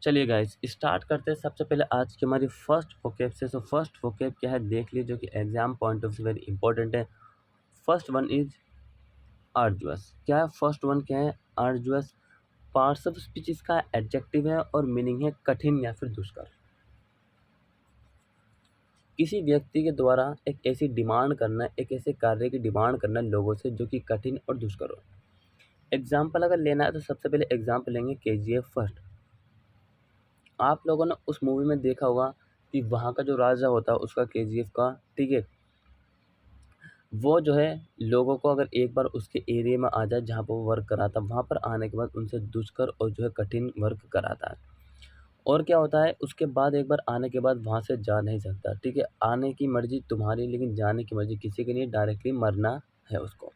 चलिए guys start करते हैं। सबसे पहले आज की हमारी फर्स्ट वोकैब से। सो फर्स्ट वोकैब क्या है देख लीजिए, जो कि एग्जाम पॉइंट ऑफ से वेरी इंपॉर्टेंट है। First one is arduous. क्या है फर्स्ट वन, क्या है आर्जुअस? पार्ट्स ऑफ स्पीच इसका एडजेक्टिव है और मीनिंग है कठिन या फिर दुष्कर। किसी व्यक्ति के द्वारा एक ऐसी डिमांड करना, एक ऐसे कार्य की डिमांड करना लोगों से जो कि कठिन और दुष्कर हो। एग्जाम्पल अगर लेना है तो सबसे पहले एग्जाम्पल लेंगे KGF फर्स्ट। आप लोगों ने उस मूवी में देखा होगा कि वहाँ का जो राजा होता है उसका KGF का, ठीक है, वो जो है लोगों को अगर एक बार उसके एरिया में आ जाए जहाँ पर वो वर्क कराता है, वहाँ पर आने के बाद उनसे दुष्कर और जो है कठिन वर्क कराता है। और क्या होता है उसके बाद एक बार आने के बाद वहाँ से जा नहीं सकता, ठीक है। आने की मर्जी तुम्हारी लेकिन जाने की मर्जी किसी की नहीं, डायरेक्टली मरना है उसको।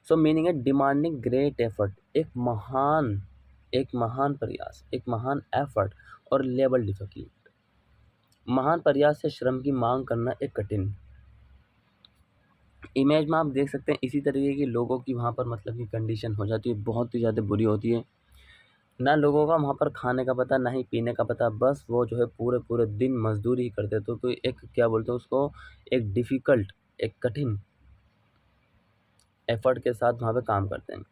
सो मीनिंग है डिमांडिंग ग्रेट एफर्ट, एक महान प्रयास, एक महान एफर्ट और लेवल डिफिकल्ट। महान प्रयास से श्रम की मांग करना एक कठिन। इमेज में आप देख सकते हैं इसी तरीके के लोगों की वहाँ पर मतलब की कंडीशन हो जाती है, बहुत ही ज़्यादा बुरी होती है। ना लोगों का वहाँ पर खाने का पता, ना ही पीने का पता, बस वो जो है पूरे पूरे दिन मजदूरी ही करते। तो एक क्या बोलते हैं उसको, एक डिफ़िकल्ट, एक कठिन एफर्ट के साथ वहाँ पे काम करते हैं।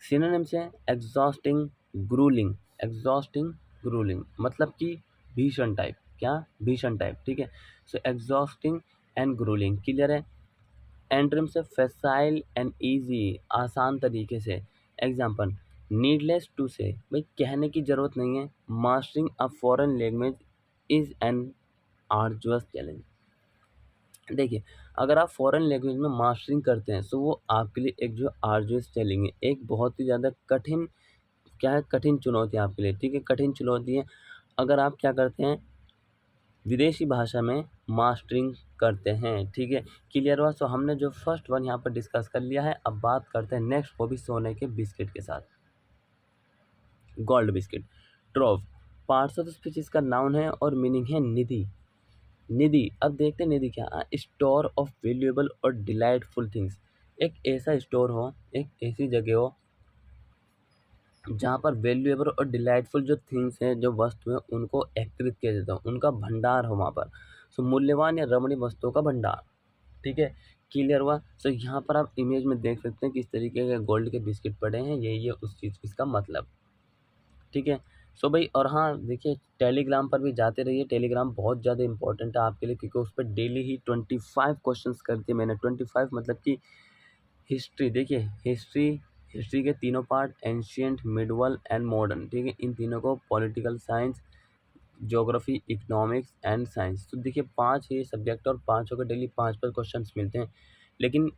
सिनोनिम्स है एग्जॉस्टिंग, ग्रूलिंग। एग्जॉस्टिंग, ग्रूलिंग मतलब कि भीषण टाइप, क्या भीषण टाइप, ठीक है। सो एग्जॉस्टिंग एंड ग्रूलिंग क्लियर है। एंट्रम से फैसाइल एंड ईजी, आसान तरीके से। एग्जाम्पल नीडलेस टू से, भाई कहने की ज़रूरत नहीं है। Mastering a foreign language is an arduous challenge. देखिए अगर आप फॉरेन लैंग्वेज में मास्टरिंग करते हैं तो वो आपके लिए एक जो आर्जुअस चैलेंज है, एक बहुत ही ज़्यादा कठिन, क्या है कठिन चुनौती आपके लिए, ठीक है, कठिन चुनौती है। अगर आप क्या करते हैं विदेशी भाषा में मास्टरिंग करते हैं, ठीक है। क्लियर हुआ? सो हमने जो फर्स्ट वन यहाँ पर डिस्कस कर लिया है। अब बात करते हैं नेक्स्ट, वो भी सोने के बिस्किट के साथ, gold biscuit. Trove parts of speech इसका नाउन है और मीनिंग है निधि। निधि, अब देखते हैं निधि क्या, स्टोर ऑफ वैल्यूएबल और डिलाइटफुल थिंग्स। एक ऐसा स्टोर हो, एक ऐसी जगह हो जहाँ पर वैल्यूएबल और डिलाइटफुल जो थिंग्स हैं, जो वस्तु हैं, उनको एकत्रित किया जाता है, उनका भंडार हो वहाँ पर। सो मूल्यवान या रमणीय वस्तुओं का भंडार, ठीक है। क्लियर हुआ? सो यहाँ पर आप इमेज में देख सकते हैं किस तरीके के गोल्ड के बिस्किट पड़े हैं, यही है उस चीज़ इसका मतलब, ठीक है। सो भाई और हाँ देखिए टेलीग्राम पर भी जाते रहिए। टेलीग्राम बहुत ज़्यादा इंपॉर्टेंट है आपके लिए, क्योंकि उस पर डेली ही 25 क्वेश्चंस कर दिए मैंने। 25 मतलब कि हिस्ट्री, देखिए हिस्ट्री के तीनों part, ancient, medieval and modern, ठीक है। इन तीनों को political science, geography, economics and science. तो देखिए 5 ये सब्जेक्ट और पाँचों के डेली 5-5 क्वेश्चंस मिलते हैं। लेकिन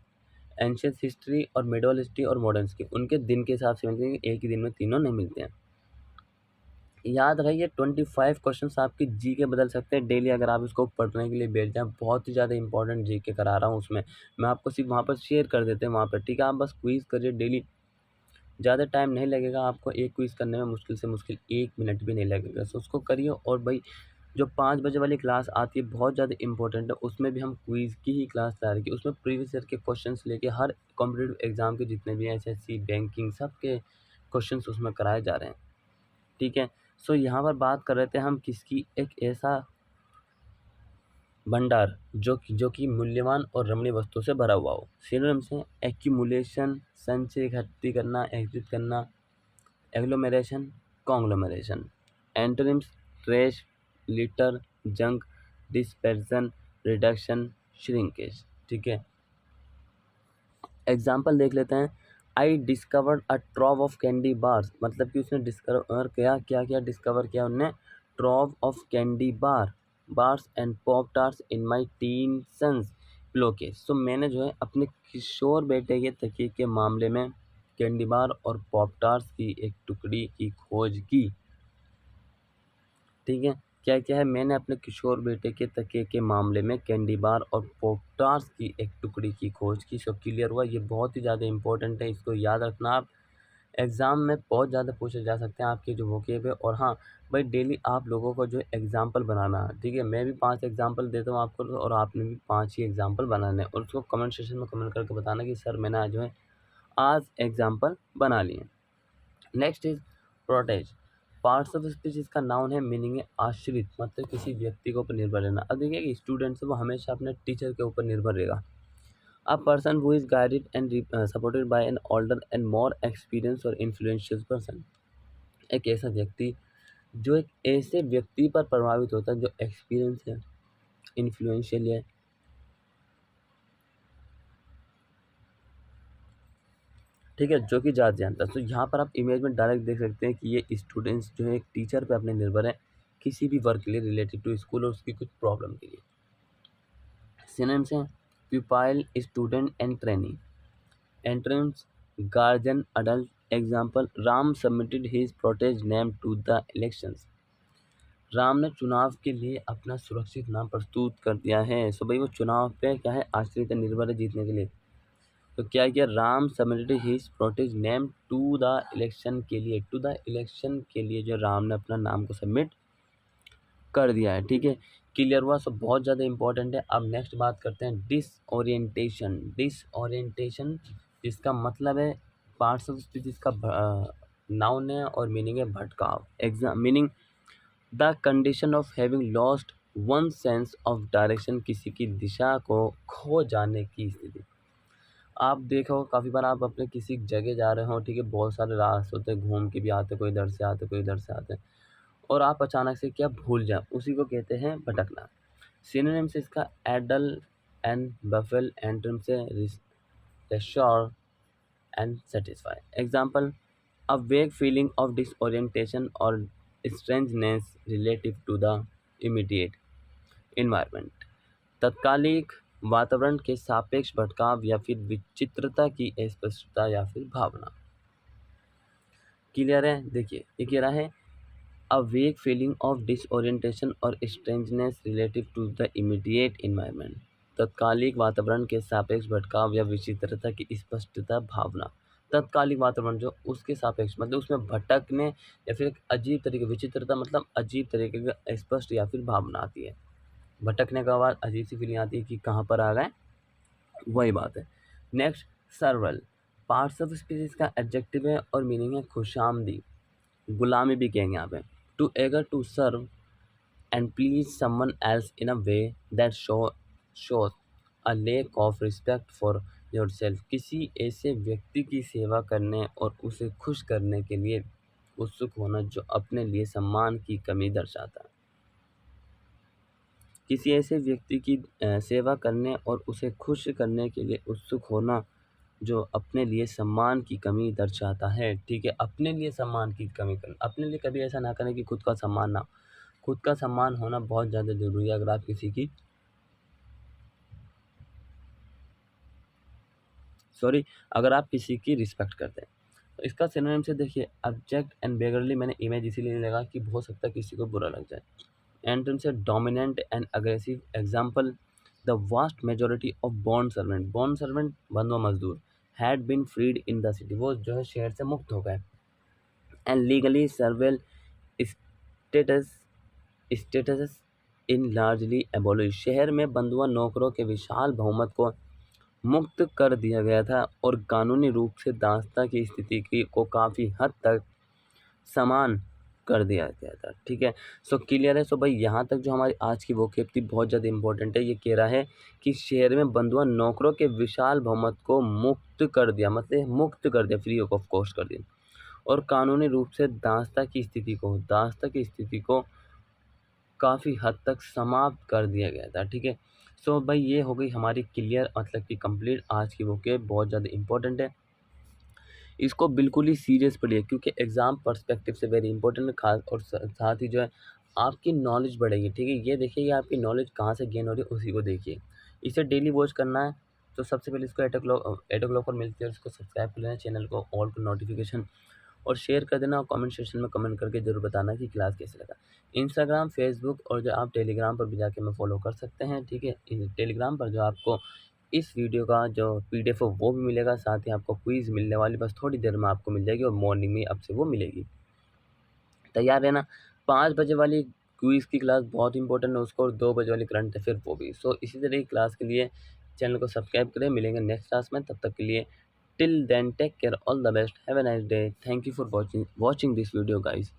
एंशियंट हिस्ट्री और मिडवल हिस्ट्री और मॉडर्न के उनके दिन के हिसाब से मिलते हैं, एक ही दिन में तीनों नहीं मिलते हैं। याद रहिए 25 क्वेश्चंस आपकी जी के बदल सकते हैं डेली, अगर आप इसको पढ़ने के लिए बैठ जाएँ। बहुत ही ज़्यादा इंपॉर्टेंट जी के करा रहा हूँ उसमें, मैं आपको सिर्फ वहाँ पर शेयर कर देते हैं वहाँ पर, ठीक है। आप बस क्विज़ करिए डेली, ज़्यादा टाइम नहीं लगेगा आपको एक क्विज़ करने में, मुश्किल से मुश्किल 1 मिनट भी नहीं लगेगा। सो उसको करिए। और भाई जो 5 बजे वाली क्लास आती है बहुत ज़्यादा इंपॉर्टेंट है, उसमें भी हम क्विज़ की ही क्लास ला रहे हैं। उसमें प्रीवियस ईयर के क्वेश्चंस लेके हर कॉम्पिटिटिव एग्ज़ाम के जितने भी SSC, बैंकिंग, सब के क्वेश्चंस उसमें कराए जा रहे हैं, ठीक है। सो यहाँ पर बात कर रहे थे हम किसकी, एक ऐसा भंडार जो कि मूल्यवान और रमणीय वस्तुओं से भरा हुआ हो। सिनोनिम्स हैं एक्यूमुलेशन, संचय, इकट्ठी करना, एकत्रित करना, agglomeration, conglomeration. Antonyms trash, litter, junk, dispersion, reduction, shrinkage, ठीक है। एग्जाम्पल देख लेते हैं। I discovered a trove of candy bars, मतलब कि उसने डिस्कवर किया, क्या डिस्कवर किया उनने, trove of candy bars and pop tarts in my teen son's pillow case. सो मैंने जो है अपने किशोर बेटे के तकिए के मामले में कैंडी बार और पॉप टार्ट्स की एक टुकड़ी की खोज की, ठीक है। क्या क्या है, मैंने अपने किशोर बेटे के तकिए के मामले में कैंडी बार और पॉप टार्ट्स की एक टुकड़ी की खोज की। सो क्लियर हुआ? ये बहुत ही ज़्यादा इंपॉर्टेंट है, इसको याद रखना आप। एग्ज़ाम में बहुत ज़्यादा पूछे जा सकते हैं आपके जो वोकेब है। और हाँ भाई डेली आप लोगों को जो एग्ज़ाम्पल बनाना है, ठीक है। मैं भी 5 एग्ज़ाम्पल देता हूँ आपको और आपने भी 5 ही एग्ज़ाम्पल बनाने हैं, और उसको कमेंट सेक्शन में कमेंट करके बताना कि सर मैंने आज एग्ज़ाम्पल बना लिए। Next is protease. Parts of speech इसका नाउन है, मीनिंग है आश्रित, मतलब किसी व्यक्ति के ऊपर निर्भर रहना। अब देखिए कि स्टूडेंट्स वो हमेशा अपने टीचर के ऊपर निर्भर रहेगा। A person who is guided and supported by an older and more experience और इन्फ्लुएंशियल पर्सन। एक ऐसा व्यक्ति जो एक ऐसे व्यक्ति पर प्रभावित होता है जो एक्सपीरियंस है, इन्फ्लुएंशियल है, ठीक है, जो कि ज़्यादा जानता है। तो यहाँ पर आप इमेज में डायरेक्ट देख सकते हैं कि ये स्टूडेंट्स जो है एक टीचर पे अपने निर्भर है किसी भी वर्क के लिए रिलेटेड टू स्कूल और उसकी कुछ प्रॉब्लम के लिए। सिनोनिम्स हैं pupil, student and trainee. Entrance, guardian, adult. Example, Ram submitted his protege name to the elections. Ram ने चुनाव के लिए अपना सुरक्षित नाम प्रस्तुत कर दिया है। सो भाई वो चुनाव पे क्या है, आश्रित है, निर्भर है जीतने के लिए। तो क्या किया, Ram submitted his protege name to the election के लिए, टू द इलेक्शन के लिए जो राम ने अपना नाम को सबमिट कर दिया है, ठीक है। क्लियर हुआ, सब बहुत ज़्यादा इंपॉर्टेंट है। अब नेक्स्ट बात करते हैं डिसओरिएंटेशन। डिसओरिएंटेशन जिसका मतलब है पार्ट्स ऑफ स्पीच, जिसका नाउन है और मीनिंग है भटकाव। Exam meaning the condition of having lost one sense of direction, किसी की दिशा को खो जाने की स्थिति। आप देखो काफ़ी बार आप अपने किसी जगह जा रहे हो, ठीक है, बहुत सारे रास्ते होते हैं, घूम के भी आते, कोई इधर से आते, कोई इधर से आते हैं, और आप अचानक से क्या भूल जाए, उसी को कहते हैं भटकना। सिनोनिम से इसका एडल एंड बफेल, एंटोनिम से reassure and satisfy. Example, a vague feeling of disorientation और strangeness relative to the immediate environment. तत्कालिक वातावरण के सापेक्ष भटकाव या फिर विचित्रता की अस्पष्टता या फिर भावना। क्लियर है, देखिए ये कह रहा है a vague feeling of disorientation और strangeness relative to the immediate environment. तत्कालिक वातावरण के सापेक्ष भटकाव या विचित्रता की स्पष्टता भावना। तत्कालिक वातावरण जो उसके सापेक्ष मतलब उसमें भटकने या फिर एक अजीब तरीके, विचित्रता मतलब अजीब तरीके का स्पष्ट या फिर भावना आती है। भटकने के बाद अजीब सी फीलिंग आती है कि कहाँ पर आ गए, वही बात है। नेक्स्ट, सर्वल। पार्ट्स ऑफ स्पीच का एडजेक्टिव है और मीनिंग है खुशामदी, गुलामी भी कहेंगे यहाँ पे। Too eager to serve and please someone else in a way that shows a lack of respect for yourself. किसी ऐसे व्यक्ति की सेवा करने और उसे खुश करने के लिए उत्सुक होना जो अपने लिए सम्मान की कमी दर्शाता है। किसी ऐसे व्यक्ति की सेवा करने और उसे खुश करने के लिए उत्सुक होना जो अपने लिए सम्मान की कमी दर्शाता है, ठीक है। अपने लिए सम्मान की कमी कर, अपने लिए कभी ऐसा ना करें कि खुद का सम्मान ना, खुद का सम्मान होना बहुत ज़्यादा ज़रूरी है अगर आप किसी की अगर आप किसी की रिस्पेक्ट करते हैं। तो इसका सिनोनिम से देखिए ऑब्जेक्ट एंड बेगरली, मैंने इमेज इसीलिए नहीं लगा कि हो सकता है किसी को बुरा लग जाए। एंटोनिम से dominant and aggressive. Example, the vast majority of bond servant बंधुआ मजदूर had been freed in the city, वो जो है शहर से मुक्त हो गए। And legally servile status status in largely abolish, शहर में बंधुआ नौकरों के विशाल बहुमत को मुक्त कर दिया गया था और कानूनी रूप से दासता की स्थिति की को काफ़ी हद तक समान कर दिया गया था, ठीक है। सो क्लियर है। सो भाई यहाँ तक जो हमारी आज की वोकैब थी बहुत ज़्यादा इंपॉर्टेंट है। ये कह रहा है कि शहर में बंधुआ नौकरों के विशाल बहुमत को मुक्त कर दिया, मतलब मुक्त कर दिया, फ्री ऑफ कॉस्ट कर दिया, और कानूनी रूप से दासता की स्थिति को काफ़ी हद तक समाप्त कर दिया गया था, ठीक है। सो भाई ये हो गई हमारी क्लियर, मतलब कि कंप्लीट आज की वोकैब, बहुत ज़्यादा इंपॉर्टेंट है। इसको बिल्कुल ही सीरियस पढ़िए क्योंकि एग्ज़ाम पर्सपेक्टिव से वेरी इंपॉर्टेंट है, खास और साथ ही जो है आपकी नॉलेज बढ़ेगी, ठीक है। ये देखिए कि आपकी नॉलेज कहाँ से गेन हो रही है, उसी को देखिए। इसे डेली वॉच करना है तो सबसे पहले इसको 8 o'clock पर मिलती है, उसको सब्सक्राइब कर लेना, चैनल को ऑल को नोटिफिकेशन और शेयर कर देना, और कमेंट सेक्शन में कमेंट करके ज़रूर बताना कि क्लास कैसे लगा। इंस्टाग्राम, फेसबुक और जो आप टेलीग्राम पर भी जाके हमें फॉलो कर सकते हैं, ठीक है। टेलीग्राम पर जो आपको इस वीडियो का जो पीडीएफ है वो भी मिलेगा, साथ ही आपको क्विज़ मिलने वाली, बस थोड़ी देर में आपको मिल जाएगी और मॉर्निंग में आपसे वो मिलेगी। तैयार रहना। 5 बजे वाली क्विज़ की क्लास बहुत इंपॉर्टेंट है उसको, और 2 बजे वाली करंट अफेयर वो भी। सो इसी तरह की क्लास के लिए चैनल को सब्सक्राइब करें। मिलेंगे नेक्स्ट क्लास में, तब तक के लिए till then take care, all the best, have a nice day, thank you for watching this video guys.